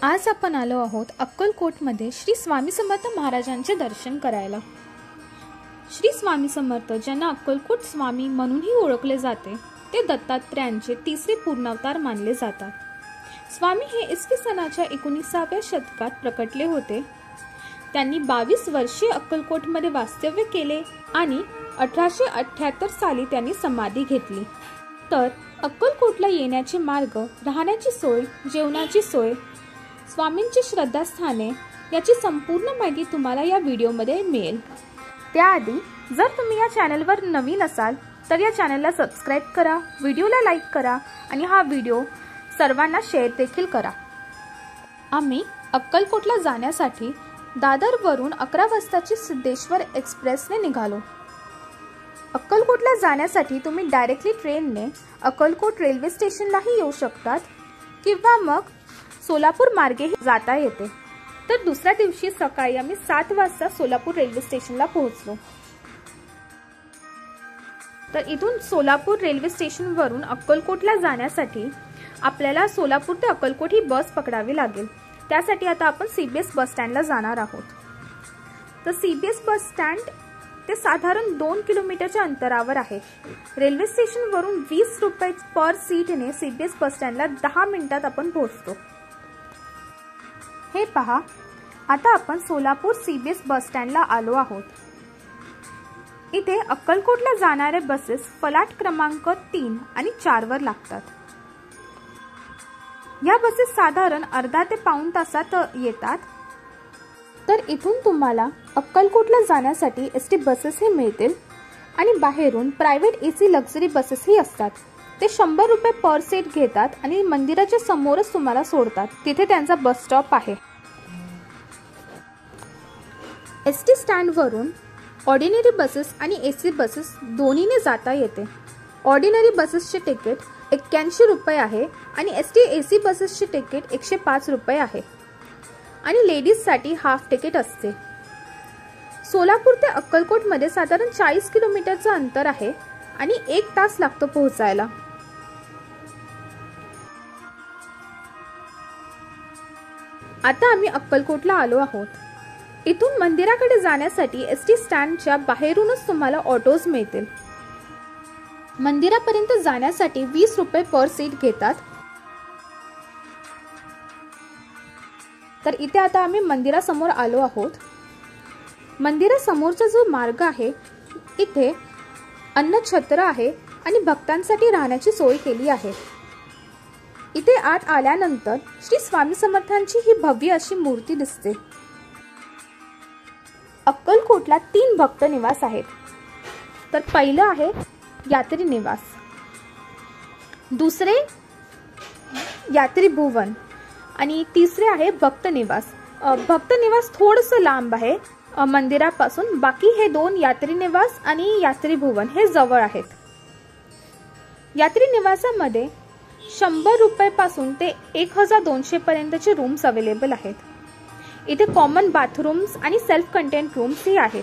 आज आपण आलो आहोत अक्कलकोटमध्ये श्री स्वामी समर्थ महाराजांचे दर्शन करायला। श्री स्वामी समर्थ ज्यांना अक्कलकोट स्वामी म्हणूनही ओळखले जाते, ते दत्तात्रयांचे तिसरे पूर्णावतार मानले जातात। स्वामी हे इसवी सनाच्या 19व्या शतकात प्रकटले होते। त्यांनी 22 वर्षे अक्कलकोटमध्ये वास्तव्य केले आणि 1878 साली त्यांनी समाधी घेतली। तर अक्कलकोटला येण्याचे मार्ग, राहण्याची सोय, जेवणाची सोय, स्वामींची श्रद्धास्थाने याची संपूर्ण माहिती तुम्हाला या व्हिडिओमध्ये मिळेल। त्याआधी जर तुम्ही या चॅनलवर नवीन असाल तर या चॅनलला सबस्क्राइब करा, व्हिडिओला लाईक करा आणि हा व्हिडिओ सर्वांना शेअर देखील करा। आम्ही अक्कलकोटला जाण्यासाठी दादरवरून 11 वाजताची सिद्धेश्वर एक्सप्रेसने निघालो। अक्कलकोटला जाण्यासाठी तुम्ही डायरेक्टली ट्रेनने अक्कलकोट रेल्वे स्टेशनलाही येऊ शकतात किंवा मग सोलापूर मार्गेही जाता येते। तर दुसऱ्या दिवशी सकाळी आम्ही 7 वाजता सोलापूर रेल्वे स्टेशनला पोहोचलो। तर इथून सोलापूर रेल्वे स्टेशनवरून अक्कलकोटला जाण्यासाठी आपल्याला सोलापूर ते अक्कलकोट ही बस पकडावी लागेल। त्यासाठी आता आपण सीबीएस बस स्टँडला जाणार आहोत। तर सीबीएस बस स्टँड ते साधारण 2 किलोमीटरच्या अंतरावर आहे। रेल्वे स्टेशनवरून 20 रुपये पर सीटने सीबीएस बस स्टँडला 10 मिनिटात आपण पोहोचतो। हे पहा, आता आपण सोलापूर सीबीएस बस स्टँडला आलो आहोत। इथे अक्कलकोटला जाणारे बसेस फलाट क्रमांक 3 आणि 4 वर लागतात। या बसेस साधारण अर्धा ते पाऊण तासात येतात। तर इथून तुम्हाला अक्कलकोटला जाण्यासाठी एसटी बसेस ही मिळतील आणि बाहेरून प्रायव्हेट एसी लक्झरी बसेस ही असतात। ते 100 रुपये पर सीट घेतात आणि मंदिराच्या समोरच तुम्हाला सोडतात। तिथे त्यांचा बस स्टॉप आहे। एसटी स्टँडवरून ऑर्डिनरी बसेस आणि एसी बसेस दोन्हीने जाता येते। ऑर्डिनरी बसेसचे तिकीट 81 रुपये आहे आणि एसटी एसी बसेसचे तिकीट 105 रुपये आहे आणि लेडीजसाठी हाफ तिकीट असते। सोलापूर ते अक्कलकोटमध्ये साधारण 40 किलोमीटरचं अंतर आहे आणि 1 तास लागतो पोहोचायला। आता आम्ही अक्कलकोटला आलो आहोत। इथून मंदिराकडे जाण्यासाठी एसटी स्टँडच्या बाहेरूनच तुम्हाला ऑटोज मिळतील। मंदिरापर्यंत जाण्यासाठी 20 रुपये पर सीट घेतात। तर इथे आता आम्ही मंदिरासमोर आलो आहोत। मंदिरासमोरचा जो मार्ग आहे, इथे अन्नछत्र आहे आणि भक्तांसाठी राहण्याची सोय केली आहे। इथे आत आल्यानंतर श्री स्वामी समर्थांची ही भव्य अशी मूर्ती दिसते। अक्कलकोटला 3 भक्त निवास आहेत। तर पहिलं आहे यात्री निवास, दुसरे यात्री भुवन आणि तिसरे आहे भक्त निवास। भक्त निवास थोडंसं लांब आहे मंदिरापासून, बाकी हे 2 यात्री निवास आणि यात्री भुवन हे जवळ आहेत। यात्री निवासामध्ये 100 रुपये पासून ते 1200 पर्यंतचे रूम्स अवेलेबल आहेत। इथे कॉमन बाथरूम्स आणि सेल्फ कंटेंट रूम्स ही आहेत।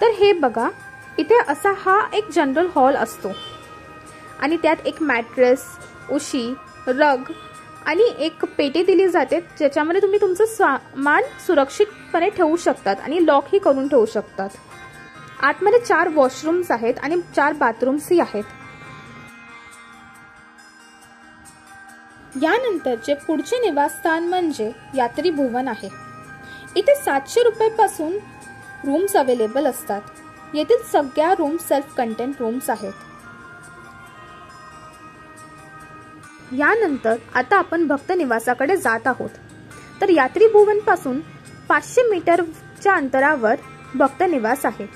तर हे बघा, इथे असा हा एक जनरल हॉल असतो आणि त्यात एक मॅट्रेस, उशी, रग आणि एक पेटी दिली जाते, ज्याच्यामध्ये तुम्ही तुमचं सामान सुरक्षितपणे ठेवू शकतात आणि लॉक ही करून ठेवू शकतात। आतमध्ये 4 वॉशरूम्स आहेत आणि 4 बाथरूम्स ही आहेत। यानंतरचे पुढचे निवासस्थान म्हणजे यात्री भुवन आहे। इथे 700 रुपये पासून रूम्स अवेलेबल असतात। येथील सगळ्या रूम्स सेल्फ कंटेंट रूम्स आहेत। यानंतर आता आपण भक्त निवासाकडे जात आहोत। तर यात्री भुवन पासून 500 मीटरच्या अंतरावर भक्त निवास आहे।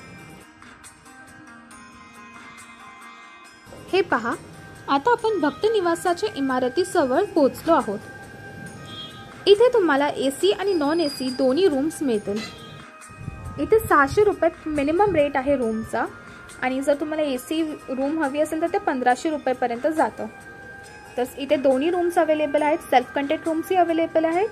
हे पहा, आता आपण भक्त निवासाच्या इमारतीजवळ पोहोचलो आहोत। इथे तुम्हाला एसी आणि नॉन एसी दोन्ही रूम्स मिळतील। इथे 600 रुपये मिनिमम रेट आहे रूमचा आणि जर तुम्हाला एसी रूम हवी असेल तर ते 1500 रुपयेपर्यंत जातं। तर इथे दोन्ही रूम्स अवेलेबल आहेत, सेल्फ कंटेंट रूम्सही अवेलेबल आहेत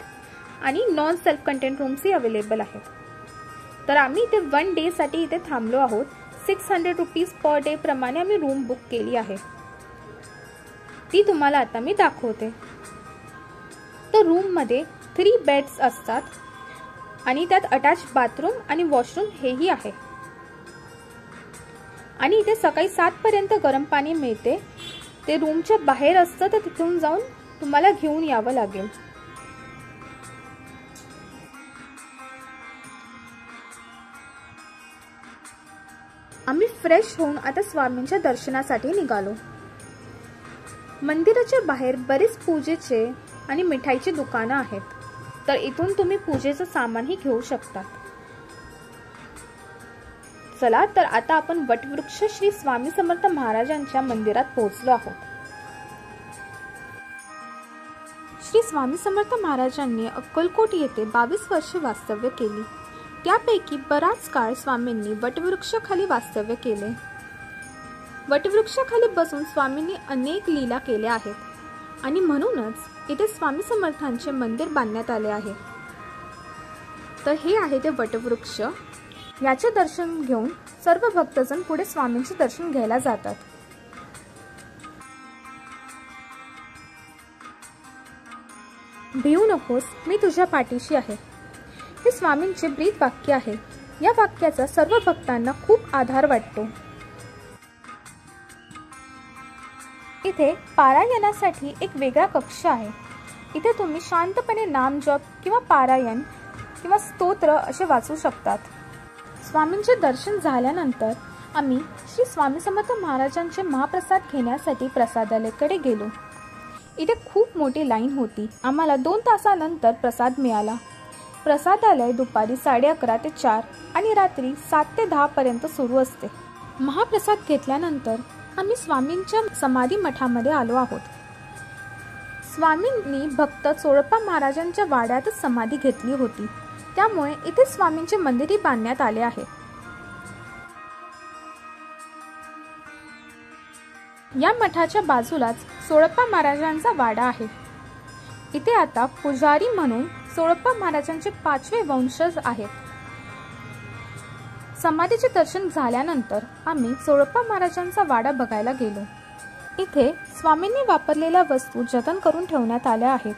आणि नॉन सेल्फ कंटेंट रूम्सही अवेलेबल आहेत। तर आम्ही इथे 1 डे साठी इथे थांबलो आहोत। 600 रुपीज पर डे प्रमाणे आम्ही रूम बुक केली आहे। ती तुम्हाला आता मी दाखवते। तर रूममध्ये 3 बेड्स असतात आणि त्यात अटॅच बाथरूम आणि वॉशरूम हेही आहे आणि इथे सकाळी 7 पर्यंत गरम पाणी मिळते। ते रूमच्या बाहेर असतं, तर तिथून जाऊन तुम्हाला घेऊन यावं लागेल। आम्ही फ्रेश होऊन आता स्वामींच्या दर्शनासाठी निघालो। मंदिराच्या बाहेर बरेच पूजेचे आणि मिठाईची दुकानं आहेत, तर इथून तुम्ही पूजेचं सामानही घेऊ शकता। चला तर आता आपण वटवृक्ष श्री स्वामी समर्थ महाराजांच्या मंदिरात पोहोचलो आहोत। श्री स्वामी समर्थ महाराजांनी अक्कलकोट येथे 22 वर्षे वास्तव्य केली। त्यापैकी बराच काळ स्वामींनी वटवृक्षाखाली वास्तव्य केले। वटवृक्षाखाली बसून स्वामींनी अनेक लीला केल्या आहेत आणि म्हणूनच इथे स्वामी समर्थांचे मंदिर बांधण्यात आले आहे। तर हे आहे ते वटवृक्ष। याचे दर्शन घेऊन सर्व भक्तजन पुढे स्वामींचे दर्शन घ्यायला जातात। भिवू नकोस, मी तुझ्या पाठीशी आहे, हे स्वामींचे ब्रीद वाक्य आहे। या वाक्याचा सर्व भक्तांना खूप आधार वाटतो। इथे पारायणासाठी एक वेगळा कक्ष आहे। इथे तुम्ही शांतपणे नाम जप किंवा पारायण किंवा स्तोत्र असे वाचू शकतात। स्वामींचे दर्शन झाल्यानंतर आम्ही श्री स्वामी समर्थ महाराजांचे महाप्रसाद घेण्यासाठी प्रसादालयाकडे गेलो। इथे खूप मोठी लाईन होती। आम्हाला 2 तासानंतर प्रसाद मिळाला। प्रसादालय दुपारी 11:30 ते 4 आणि रात्री 7 ते 10 पर्यंत सुरू असते। महाप्रसाद घेतल्यानंतर आम्ही स्वामींच्या समाधी मठामध्ये आलो आहोत। स्वामींनी भक्त चोळप्पा महाराजांच्या वाड्यातच समाधी घेतली होती, त्यामुळे इथे स्वामींचे मंदिरही बांधण्यात आले आहे। या मठाच्या बाजूलाच चोळप्पा महाराजांचा वाडा आहे। इथे आता पुजारी म्हणून चोळप्पा महाराजांचे 5वे वंशज आहेत। समाधीचे दर्शन झाल्यानंतर आम्ही चोळप्पा महाराजांचा वाडा बघायला गेलो। इथे स्वामींनी वापरलेल्या वस्तू जतन करून ठेवण्यात आल्या आहेत।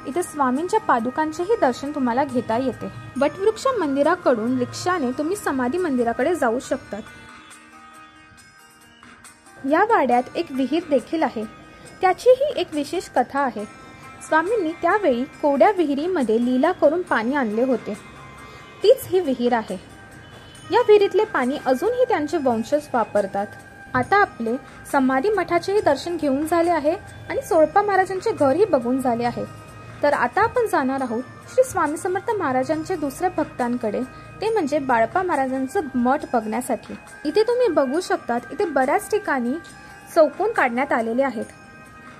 इथे स्वामींच्या पादुकांचेही दर्शन तुम्हाला घेता येते। वटवृक्ष मंदिराकडून रिक्षाने तुम्ही समाधी मंदिराकडे जाऊ शकतात। या वाड्यात एक विहीर देखील आहे, त्याचीही एक विशेष कथा आहे। स्वामींनी त्यावेळी कोरड्या विहिरीमध्ये लीला करून पाणी आणले होते, तीच ही विहीर आहे। या विहिरीतले पाणी अजूनही त्यांचे वंशज वापरतात। आता आपले समाधी मठाचेही दर्शन घेऊन झाले आहे आणि चोळप्पा महाराजांचे घरही बघून झाले आहे। तर आता आपण जाणार आहोत श्री स्वामी समर्थ महाराजांचे दुसऱ्या भक्तांकडे, ते म्हणजे बाळप्पा महाराजांचं मठ बघण्यासाठी। इथे तुम्ही बघू शकतात, इथे बऱ्याच ठिकाणी चौकोन काढण्यात आलेले आहेत।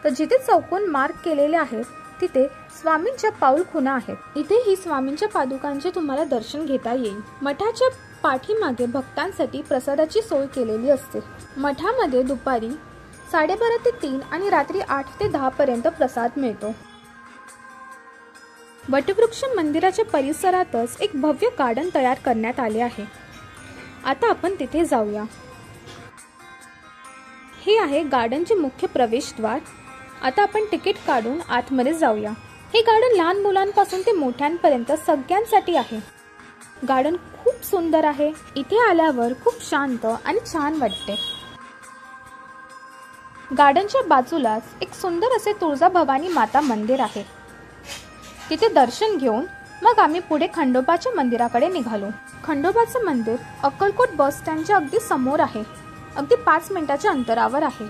तर जिथे चौकोन मार्क केलेले आहेत तिथे स्वामींच्या पाऊलखुणा आहेत। इथे ही स्वामींच्या पादुकांचे तुम्हाला दर्शन घेता येईल। मठाच्या पाठीमागे भक्तांसाठी प्रसादाची सोय केलेली असते। मठामध्ये दुपारी 12:30 ते 3 आणि रात्री 8 ते 10 पर्यंत प्रसाद मिळतो। वटवृक्ष मंदिराच्या परिसरातच एक भव्य गार्डन तयार करण्यात आले आहे। आता आपण तिथे जाऊया। हे आहे गार्डनचे मुख्य प्रवेशद्वार। आता आपण तिकीट काढून आतमध्ये जाऊया। हे गार्डन लहान मुलांपासून ते मोठ्यांपर्यंत सगळ्यांसाठी आहे। गार्डन खूप सुंदर आहे। इथे आल्यावर खूप शांत आणि छान वाटते। गार्डनच्या बाजूलाच एक सुंदर असे तुळजाभवानी माता मंदिर आहे। तिथे दर्शन घेऊन मग आम्ही पुढे खंडोबाच्या मंदिराकडे निघालो। खंडोबाचं मंदिर अक्कलकोट बस स्टँडच्या अगदी समोर आहे, अगदी 5 मिनिटाच्या अंतरावर आहे।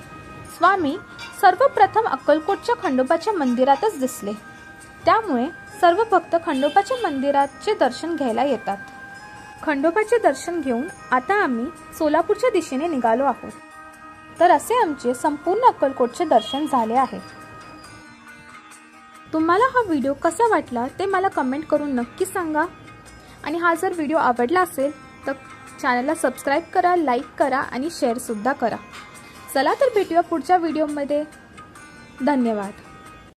स्वामी सर्वप्रथम अक्कलकोटच्या खंडोबाच्या मंदिरातच दिसले, त्यामुळे सर्व भक्त खंडोबाच्या मंदिराचे दर्शन घ्यायला येतात। खंडोबाचे दर्शन घेऊन आता आम्ही सोलापूरच्या दिशेने निघालो आहोत। तर असे आमचे संपूर्ण अक्कलकोटचे दर्शन झाले आहे। तुम्हाला हा व्हिडिओ कसा वाटला ते मला कमेंट करून नक्की सांगा आणि हा जर व्हिडिओ आवडला असेल तर चॅनलला सबस्क्राइब करा, लाईक करा आणि शेअर सुद्धा करा। चला तर भेटूया पुढच्या व्हिडिओमध्ये। धन्यवाद।